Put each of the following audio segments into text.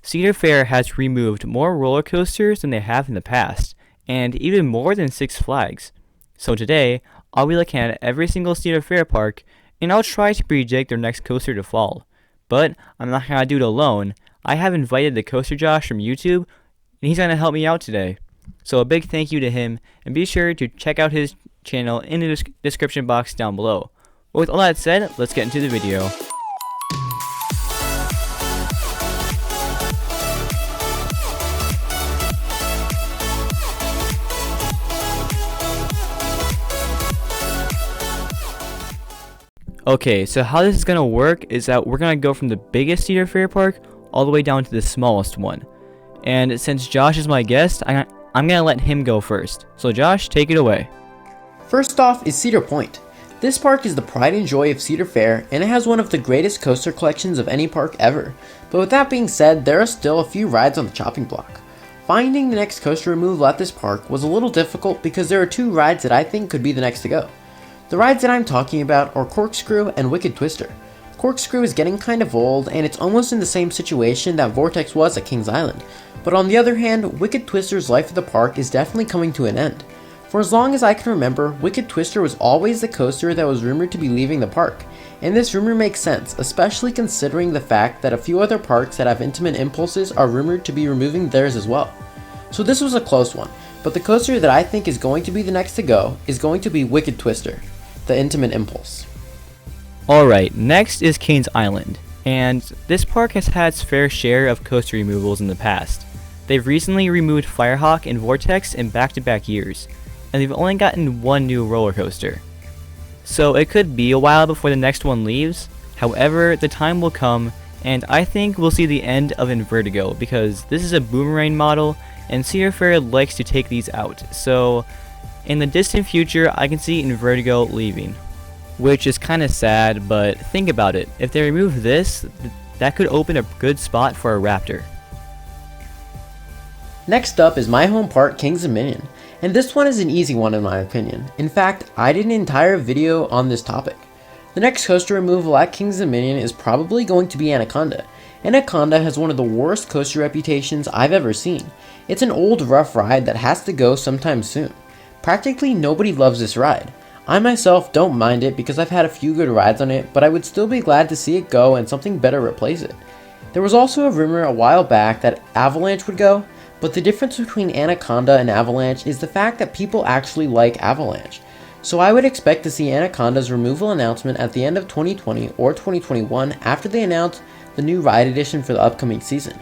Cedar Fair has removed more roller coasters than they have in the past, and even more than Six Flags. So today, I'll be looking at every single Cedar Fair park, and I'll try to predict their next coaster to fall. But I'm not going to do it alone. I have invited the Coaster Josh from YouTube, and he's going to help me out today. So a big thank you to him, and be sure to check out his channel in the description box down below. With all that said, let's get into the video. Okay, so how this is going to work is that we're going to go from the biggest Cedar Fair park all the way down to the smallest one. And since Josh is my guest, I'm going to let him go first. So Josh, take it away. First off is Cedar Point. This park is the pride and joy of Cedar Fair, and it has one of the greatest coaster collections of any park ever. But with that being said, there are still a few rides on the chopping block. Finding the next coaster removal at this park was a little difficult because there are two rides that I think could be the next to go. The rides that I'm talking about are Corkscrew and Wicked Twister. Corkscrew is getting kind of old, and it's almost in the same situation that Vortex was at Kings Island. But on the other hand, Wicked Twister's life at the park is definitely coming to an end. For as long as I can remember, Wicked Twister was always the coaster that was rumored to be leaving the park. And this rumor makes sense, especially considering the fact that a few other parks that have Intimate Impulses are rumored to be removing theirs as well. So this was a close one, but the coaster that I think is going to be the next to go is going to be Wicked Twister, the Intimate Impulse. Alright, next is Kings Island, and this park has had its fair share of coaster removals in the past. They've recently removed Firehawk and Vortex in back-to-back years, and they've only gotten one new roller coaster. So it could be a while before the next one leaves. However, the time will come, and I think we'll see the end of Invertigo because this is a Boomerang model, and Cedar Fair likes to take these out. So in the distant future, I can see Invertigo leaving, which is kind of sad, but think about it. If they remove this, that could open a good spot for a Raptor. Next up is my home park, Kings Dominion, and this one is an easy one in my opinion. In fact, I did an entire video on this topic. The next coaster removal at Kings Dominion is probably going to be Anaconda. Anaconda has one of the worst coaster reputations I've ever seen. It's an old rough ride that has to go sometime soon. Practically nobody loves this ride. I myself don't mind it because I've had a few good rides on it, but I would still be glad to see it go and something better replace it. There was also a rumor a while back that Avalanche would go, but the difference between Anaconda and Avalanche is the fact that people actually like Avalanche. So I would expect to see Anaconda's removal announcement at the end of 2020 or 2021 after they announce the new ride edition for the upcoming season.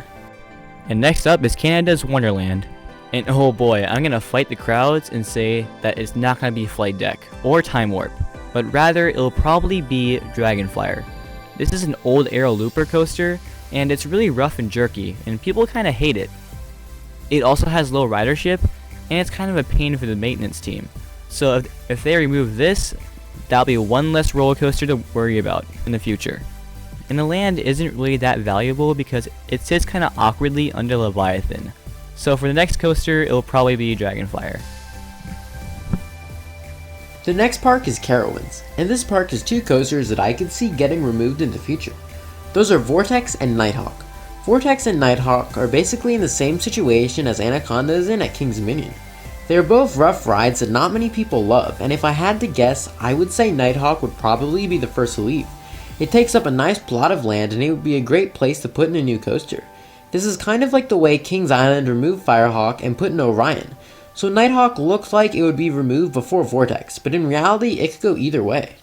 And next up is Canada's Wonderland. And oh boy, I'm gonna fight the crowds and say that it's not gonna be Flight Deck or Time Warp, but rather it'll probably be Dragonflyer. This is an old aero looper coaster, and it's really rough and jerky, and people kinda hate it. It also has low ridership, and it's kind of a pain for the maintenance team. So if they remove this, that'll be one less roller coaster to worry about in the future. And the land isn't really that valuable because it sits kinda awkwardly under Leviathan. So for the next coaster, it'll probably be Dragonflyer. The next park is Carowinds, and this park has two coasters that I could see getting removed in the future. Those are Vortex and Nighthawk. Vortex and Nighthawk are basically in the same situation as Anaconda is in at Kings Dominion. They are both rough rides that not many people love, and if I had to guess, I would say Nighthawk would probably be the first to leave. It takes up a nice plot of land and it would be a great place to put in a new coaster. This is kind of like the way Kings Island removed Firehawk and put in Orion. So Nighthawk looks like it would be removed before Vortex, but in reality it could go either way.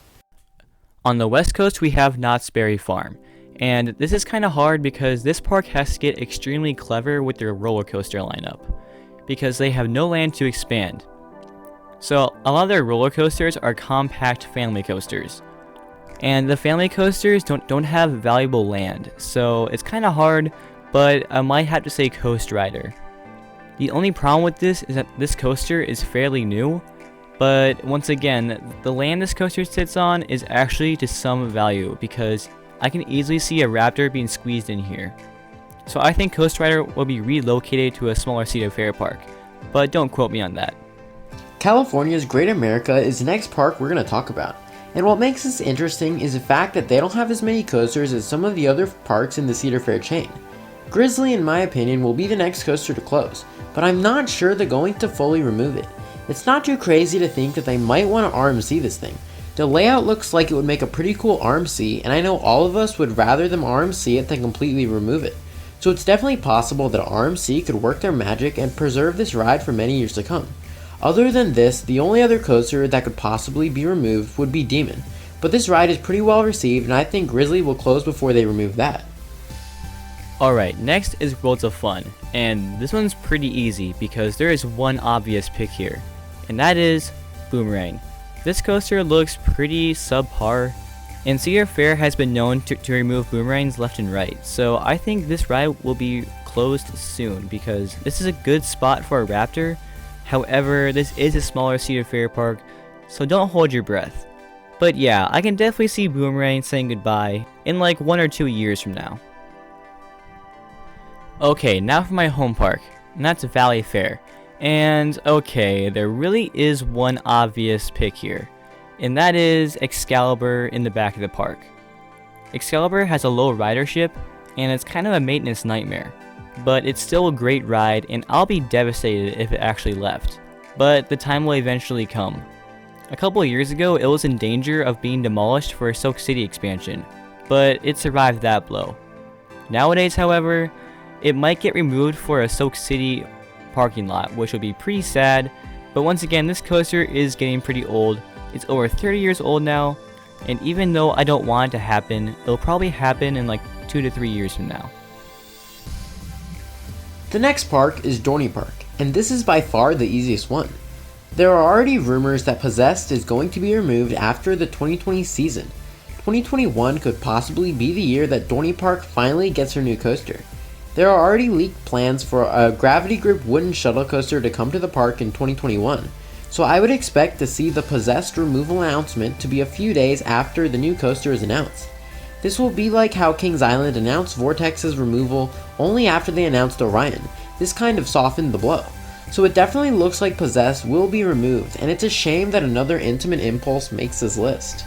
On the west coast we have Knott's Berry Farm, and this is kind of hard because this park has to get extremely clever with their roller coaster lineup, because they have no land to expand. So a lot of their roller coasters are compact family coasters, and the family coasters don't have valuable land, so it's kind of hard, but I might have to say Coast Rider. The only problem with this is that this coaster is fairly new, but once again, the land this coaster sits on is actually to some value because I can easily see a Raptor being squeezed in here. So I think Coast Rider will be relocated to a smaller Cedar Fair park, but don't quote me on that. California's Great America is the next park we're going to talk about. And what makes this interesting is the fact that they don't have as many coasters as some of the other parks in the Cedar Fair chain. Grizzly, in my opinion, will be the next coaster to close, but I'm not sure they're going to fully remove it. It's not too crazy to think that they might want to RMC this thing. The layout looks like it would make a pretty cool RMC, and I know all of us would rather them RMC it than completely remove it. So it's definitely possible that RMC could work their magic and preserve this ride for many years to come. Other than this, the only other coaster that could possibly be removed would be Demon, but this ride is pretty well received and I think Grizzly will close before they remove that. Alright, next is Worlds of Fun, and this one's pretty easy because there is one obvious pick here, and that is Boomerang. This coaster looks pretty subpar, and Cedar Fair has been known to remove boomerangs left and right, so I think this ride will be closed soon because this is a good spot for a Raptor. However, this is a smaller Cedar Fair park, so don't hold your breath. But yeah, I can definitely see Boomerang saying goodbye in like 1 or 2 years from now. Okay, now for my home park, and that's Valley Fair. And okay, there really is one obvious pick here, and that is Excalibur in the back of the park. Excalibur has a low ridership, and it's kind of a maintenance nightmare, but it's still a great ride, and I'll be devastated if it actually left. But the time will eventually come. A couple of years ago, it was in danger of being demolished for a Silk City expansion, but it survived that blow. Nowadays, however, it might get removed for a Silk City parking lot, which would be pretty sad, but once again, this coaster is getting pretty old. It's over 30 years old now, and even though I don't want it to happen, it'll probably happen in like 2 to 3 years from now. The next park is Dorney Park, and this is by far the easiest one. There are already rumors that Possessed is going to be removed after the 2020 season. 2021 could possibly be the year that Dorney Park finally gets her new coaster. There are already leaked plans for a Gravity Group wooden shuttle coaster to come to the park in 2021, so I would expect to see the Possessed removal announcement to be a few days after the new coaster is announced. This will be like how Kings Island announced Vortex's removal only after they announced Orion. This kind of softened the blow. So it definitely looks like Possessed will be removed, and it's a shame that another Intimate Impulse makes this list.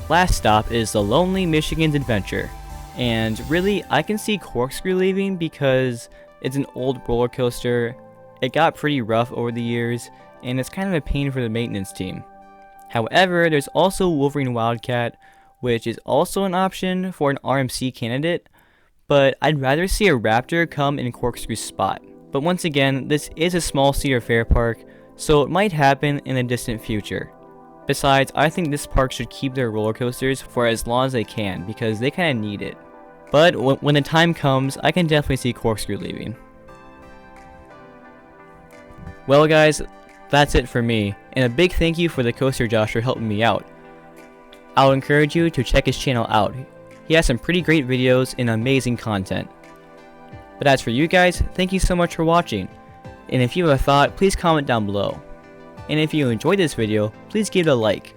Last stop is the Lonely Michigan's Adventure. And really, I can see Corkscrew leaving because it's an old roller coaster, it got pretty rough over the years, and it's kind of a pain for the maintenance team. However, there's also Wolverine Wildcat, which is also an option for an RMC candidate, but I'd rather see a Raptor come in Corkscrew's spot. But once again, this is a small Cedar Fair park, so it might happen in the distant future. Besides, I think this park should keep their roller coasters for as long as they can because they kind of need it. But when the time comes, I can definitely see Corkscrew leaving. Well guys, that's it for me, and a big thank you for the Coaster Josh for helping me out. I'll encourage you to check his channel out. He has some pretty great videos and amazing content. But as for you guys, thank you so much for watching, and if you have a thought, please comment down below. And if you enjoyed this video, please give it a like.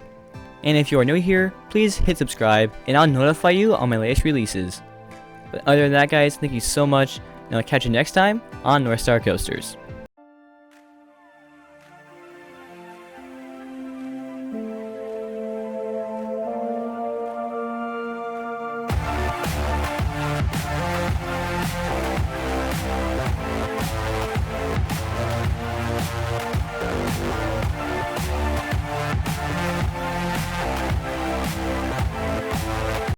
And if you are new here, please hit subscribe, and I'll notify you on my latest releases. But other than that guys, thank you so much, and I'll catch you next time on North Star Coasters.